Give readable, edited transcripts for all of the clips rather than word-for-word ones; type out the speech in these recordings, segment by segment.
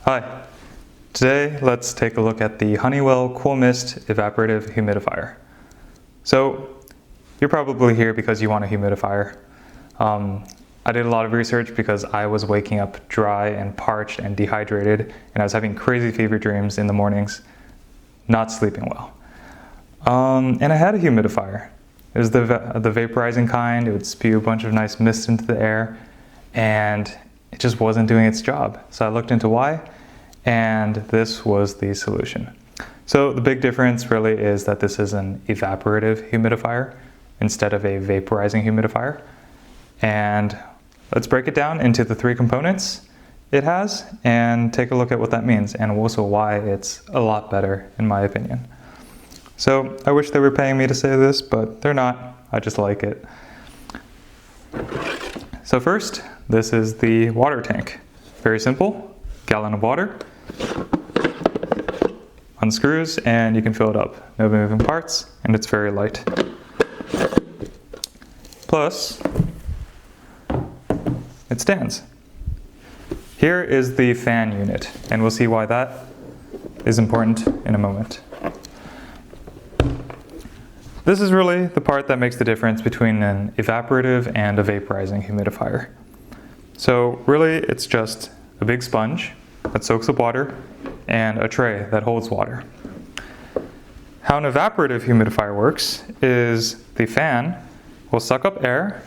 Hi, today let's take a look at the Honeywell Cool Mist Evaporative Humidifier. So you're probably here because you want a humidifier. I did a lot of research because I was waking up dry and parched and dehydrated, and I was having crazy fever dreams in the mornings, not sleeping well. And I had a humidifier. It was the vaporizing kind. It would spew a bunch of nice mist into the air, and it just wasn't doing its job. So I looked into why, and this was the solution. So the big difference really is that this is an evaporative humidifier instead of a vaporizing humidifier. And let's break it down into the three components it has and take a look at what that means and also why it's a lot better in my opinion. So I wish they were paying me to say this, but they're not. I just like it. So first, this is the water tank. Very simple, gallon of water. Unscrews and you can fill it up. No moving parts, and it's very light. Plus, it stands. Here is the fan unit, and we'll see why that is important in a moment. This is really the part that makes the difference between an evaporative and a vaporizing humidifier. So really, it's just a big sponge that soaks up water and a tray that holds water. How an evaporative humidifier works is the fan will suck up air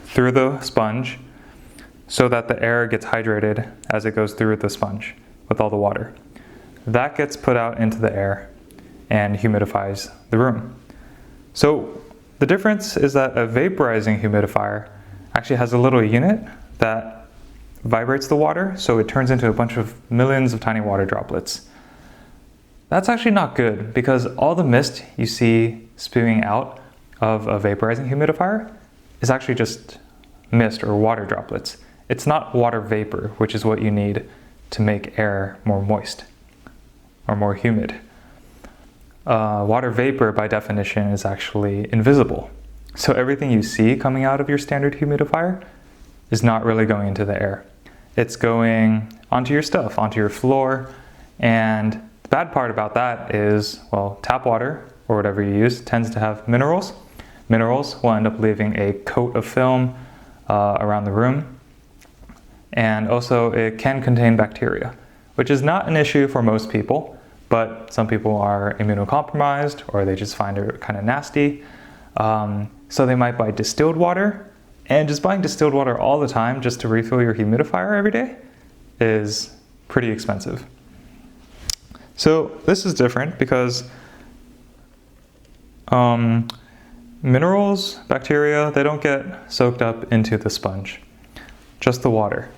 through the sponge so that the air gets hydrated as it goes through the sponge with all the water. That gets put out into the air and humidifies the room. So the difference is that a vaporizing humidifier actually has a little unit that vibrates the water, so it turns into a bunch of millions of tiny water droplets. That's actually not good because all the mist you see spewing out of a vaporizing humidifier is actually just mist or water droplets. It's not water vapor, which is what you need to make air more moist or more humid. Water vapor, by definition, is actually invisible. So everything you see coming out of your standard humidifier is not really going into the air. It's going onto your stuff, onto your floor, and the bad part about that is, well, tap water, or whatever you use, tends to have minerals. Minerals will end up leaving a coat of film around the room, and also it can contain bacteria, which is not an issue for most people, but some people are immunocompromised or they just find it kind of nasty. So they might buy distilled water, and just buying distilled water all the time just to refill your humidifier every day is pretty expensive. So this is different because minerals, bacteria, they don't get soaked up into the sponge, just the water.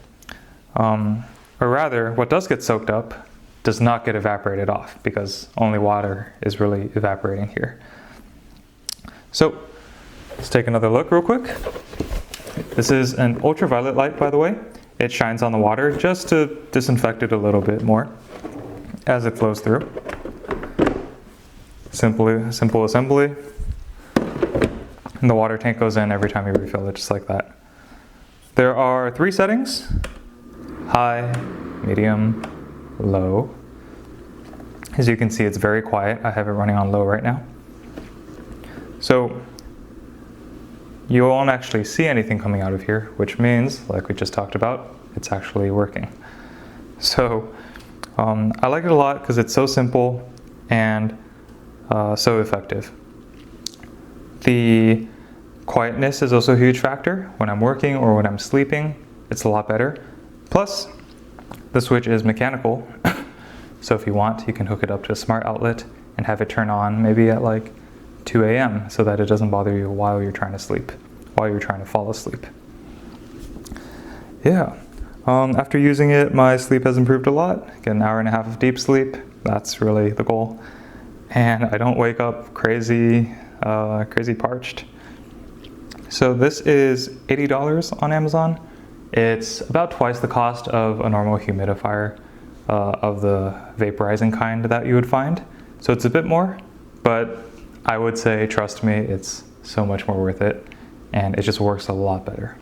Or rather, what does get soaked up does not get evaporated off because only water is really evaporating here. So let's take another look real quick. This is an ultraviolet light, by the way. It shines on the water just to disinfect it a little bit more as it flows through. Simple assembly. And the water tank goes in every time you refill it, just like that. There are three settings: high, medium, low. As you can see, it's very quiet. I have it running on low right now. So you won't actually see anything coming out of here, which means, like we just talked about, it's actually working. So I like it a lot because it's so simple and so effective. The quietness is also a huge factor. When I'm working or when I'm sleeping, it's a lot better. Plus, the switch is mechanical, so if you want, you can hook it up to a smart outlet and have it turn on maybe at like 2 a.m. so that it doesn't bother you while you're trying to sleep, while you're trying to fall asleep. Yeah, after using it, my sleep has improved a lot. Get an hour and a half of deep sleep, that's really the goal. And I don't wake up crazy parched. So this is $80 on Amazon. It's about twice the cost of a normal humidifier of the vaporizing kind that you would find. So it's a bit more, but I would say, trust me, it's so much more worth it, and it just works a lot better.